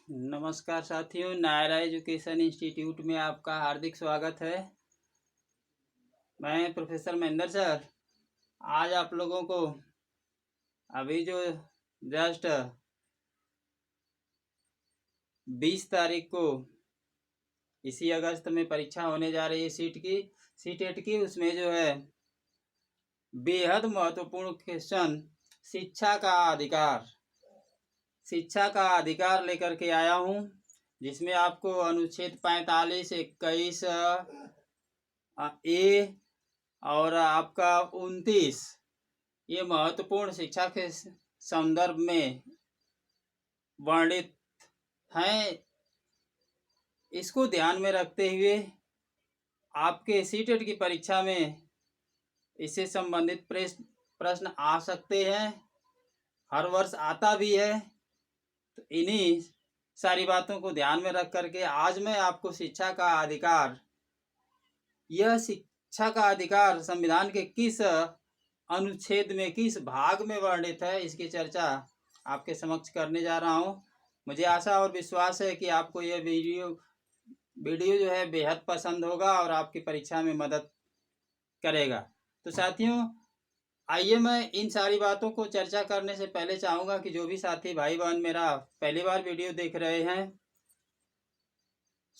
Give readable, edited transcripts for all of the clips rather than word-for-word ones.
नमस्कार साथियों, Naira education institute में आपका हार्दिक स्वागत है। मैं प्रोफेसर महेंद्र सर आज आप लोगों को अभी जो जस्ट 20 तारीख को इसी अगस्त में परीक्षा होने जा रही है सीटेट की। उसमें जो है बेहद महत्वपूर्ण क्वेश्चन शिक्षा का अधिकार लेकर के आया हूँ, जिसमें आपको अनुच्छेद 45, 21 ए और आपका 29 ये महत्वपूर्ण शिक्षा के संदर्भ में वर्णित हैं। इसको ध्यान में रखते हुए आपके सीटेट की परीक्षा में इससे संबंधित प्रश्न आ सकते हैं, हर वर्ष आता भी है। तो इन्हीं सारी बातों को ध्यान में रख करके आज मैं आपको शिक्षा का अधिकार, यह शिक्षा का अधिकार संविधान के किस अनुच्छेद में, किस भाग में वर्णित है, इसकी चर्चा आपके समक्ष करने जा रहा हूं। मुझे आशा और विश्वास है कि आपको यह वीडियो जो है बेहद पसंद होगा और आपकी परीक्षा में मदद करेगा। तो साथियों, आइए मैं इन सारी बातों को चर्चा करने से पहले चाहूँगा कि जो भी साथी भाई बहन मेरा पहली बार वीडियो देख रहे हैं,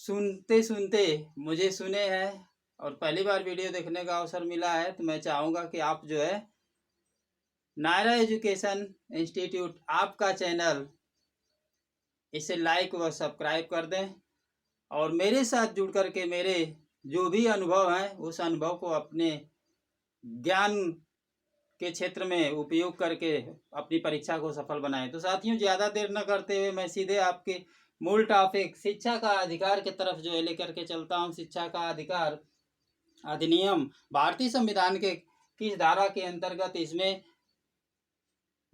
सुनते सुनते मुझे सुने हैं और पहली बार वीडियो देखने का अवसर मिला है, तो मैं चाहूँगा कि आप जो है नायरा एजुकेशन इंस्टीट्यूट आपका चैनल, इसे लाइक व सब्सक्राइब कर दें और मेरे साथ जुड़ करके मेरे जो भी अनुभव हैं उस अनुभव को अपने ज्ञान के क्षेत्र में उपयोग करके अपनी परीक्षा को सफल बनाएं। तो साथियों, ज़्यादा देर न करते हुए मैं सीधे आपके मूल टॉपिक शिक्षा का अधिकार की तरफ जो है लेकर के चलता हूं। शिक्षा का अधिकार अधिनियम भारतीय संविधान के किस धारा के अंतर्गत इसमें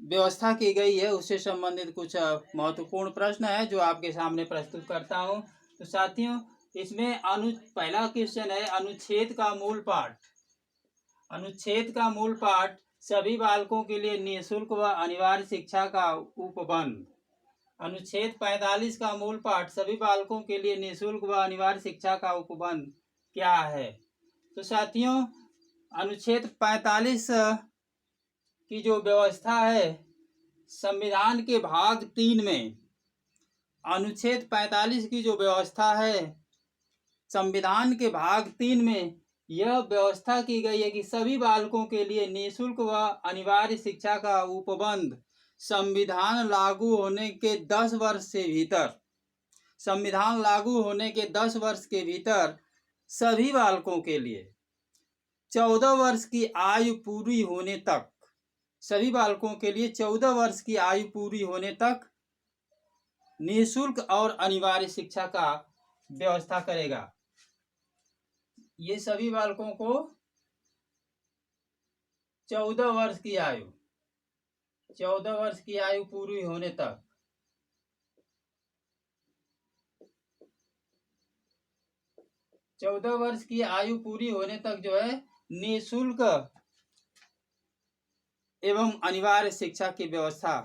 व्यवस्था की गई है, उससे संबंधित कुछ महत्वपूर्ण प्रश्न है जो आपके सामने प्रस्तुत करता हूं। तो साथियों, इसमें पहला क्वेश्चन है अनुच्छेद का मूल पाठ। अनुच्छेद का मूल पाठ सभी बालकों के लिए निःशुल्क व अनिवार्य शिक्षा का उपबंध। अनुच्छेद 45 का मूल पाठ सभी बालकों के लिए निःशुल्क व अनिवार्य शिक्षा का उपबंध क्या है? तो साथियों, अनुच्छेद 45 की जो व्यवस्था है संविधान के भाग 3 में, अनुच्छेद 45 की जो व्यवस्था है संविधान के भाग 3 में यह व्यवस्था की गई है कि सभी बालकों के लिए निःशुल्क व अनिवार्य शिक्षा का उपबंध संविधान लागू होने के 10 वर्ष से भीतर, संविधान लागू होने के 10 वर्ष के भीतर सभी बालकों के लिए 14 वर्ष की आयु पूरी होने तक, सभी बालकों के लिए 14 वर्ष की आयु पूरी होने तक निःशुल्क और अनिवार्य शिक्षा का व्यवस्था करेगा। ये सभी बालकों को 14 वर्ष की आयु, 14 वर्ष की आयु पूरी होने तक, चौदह वर्ष की आयु पूरी होने तक जो है निःशुल्क एवं अनिवार्य शिक्षा की व्यवस्था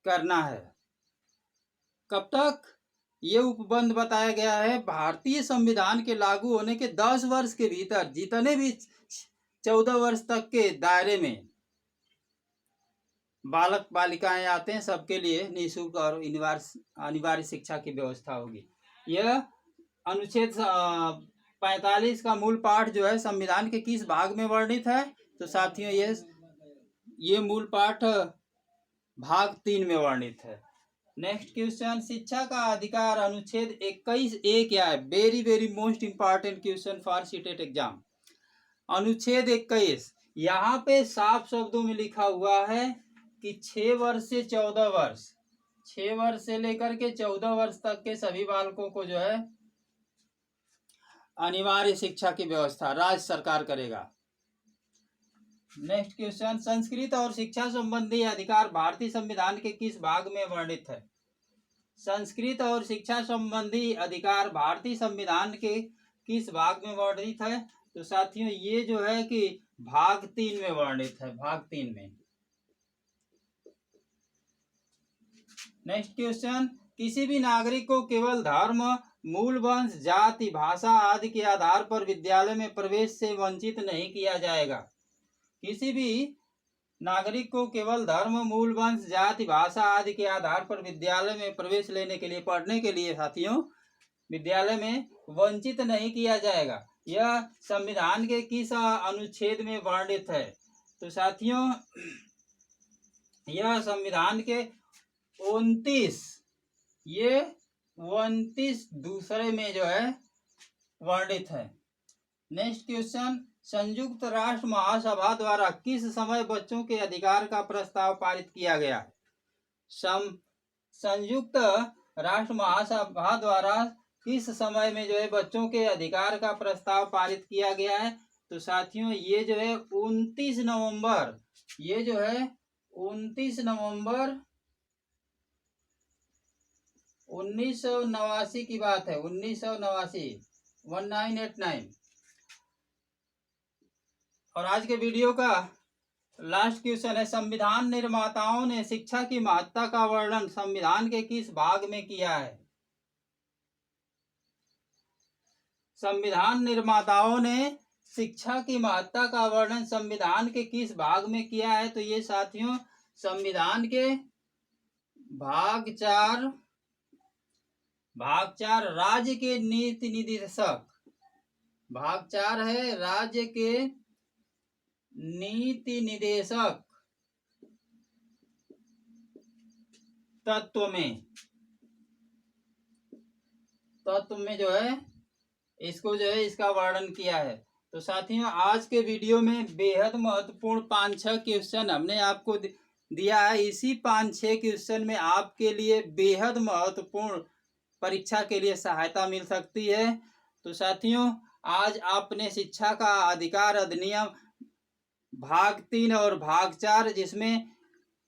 करना है। कब तक? ये उपबंध बताया गया है भारतीय संविधान के लागू होने के 10 वर्ष के भीतर जितने भी 14 वर्ष तक के दायरे में बालक बालिकाएं आते हैं, सबके लिए निःशुल्क और अनिवार्य शिक्षा की व्यवस्था होगी। यह अनुच्छेद 45 का मूल पाठ जो है संविधान के किस भाग में वर्णित है? तो साथियों, ये मूल पाठ भाग 3 में वर्णित है। नेक्स्ट क्वेश्चन, शिक्षा का अधिकार अनुच्छेद 21 ए क्या है? Very very most important question for CTET exam. अनुच्छेद 21, यहाँ पे साफ शब्दों में लिखा हुआ है कि 6 वर्ष से 14 वर्ष, 6 वर्ष से लेकर के 14 वर्ष तक के सभी बालकों को जो है अनिवार्य शिक्षा की व्यवस्था राज्य सरकार करेगा। नेक्स्ट क्वेश्चन, संस्कृत और शिक्षा संबंधी अधिकार भारतीय संविधान के किस भाग में वर्णित है? संस्कृत और शिक्षा संबंधी अधिकार भारतीय संविधान के किस भाग में वर्णित है? तो साथियों, ये जो है कि भाग 3 में वर्णित है, भाग 3 में। नेक्स्ट क्वेश्चन, किसी भी नागरिक को केवल धर्म, मूल वंश, जाति, भाषा आदि के आधार पर विद्यालय में प्रवेश से वंचित नहीं किया जाएगा। किसी भी नागरिक को केवल धर्म, मूल वंश, जाति, भाषा आदि के आधार पर विद्यालय में प्रवेश लेने के लिए, पढ़ने के लिए साथियों विद्यालय में वंचित नहीं किया जाएगा। यह संविधान के किस अनुच्छेद में वर्णित है? तो साथियों यह संविधान के 29 दूसरे में जो है वर्णित है। नेक्स्ट क्वेश्चन, संयुक्त राष्ट्र महासभा द्वारा किस समय बच्चों के अधिकार का प्रस्ताव पारित किया गया? संयुक्त राष्ट्र महासभा द्वारा किस समय में जो है बच्चों के अधिकार का प्रस्ताव पारित किया गया है? तो साथियों ये जो है 29 नवंबर, ये जो है 29 नवंबर 1989 की बात है। 1989। और आज के वीडियो का लास्ट क्वेश्चन है, संविधान निर्माताओं ने शिक्षा की महत्ता का वर्णन संविधान के किस भाग में किया है? संविधान निर्माताओं ने शिक्षा की महत्ता का वर्णन संविधान के किस भाग में किया है? तो ये साथियों संविधान के भाग 4 राज्य के नीति निर्देशक, भाग 4 है राज्य के नीति निर्देशक तत्व में जो है इसको जो है इसका वर्णन किया है। तो साथियों आज के वीडियो में बेहद महत्वपूर्ण 5-6 क्वेश्चन हमने आपको दिया है। इसी 5-6 क्वेश्चन में आपके लिए बेहद महत्वपूर्ण परीक्षा के लिए सहायता मिल सकती है। तो साथियों आज आपने शिक्षा का अधिकार अधिनियम भाग 3 और भाग 4 जिसमें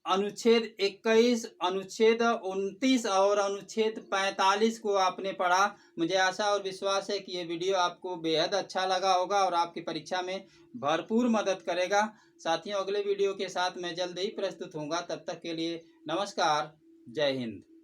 अनुच्छेद 21, अनुच्छेद 29 और अनुच्छेद 45 को आपने पढ़ा। मुझे आशा और विश्वास है कि ये वीडियो आपको बेहद अच्छा लगा होगा और आपकी परीक्षा में भरपूर मदद करेगा। साथियों अगले वीडियो के साथ मैं जल्द ही प्रस्तुत होऊंगा। तब तक के लिए नमस्कार, जय हिंद।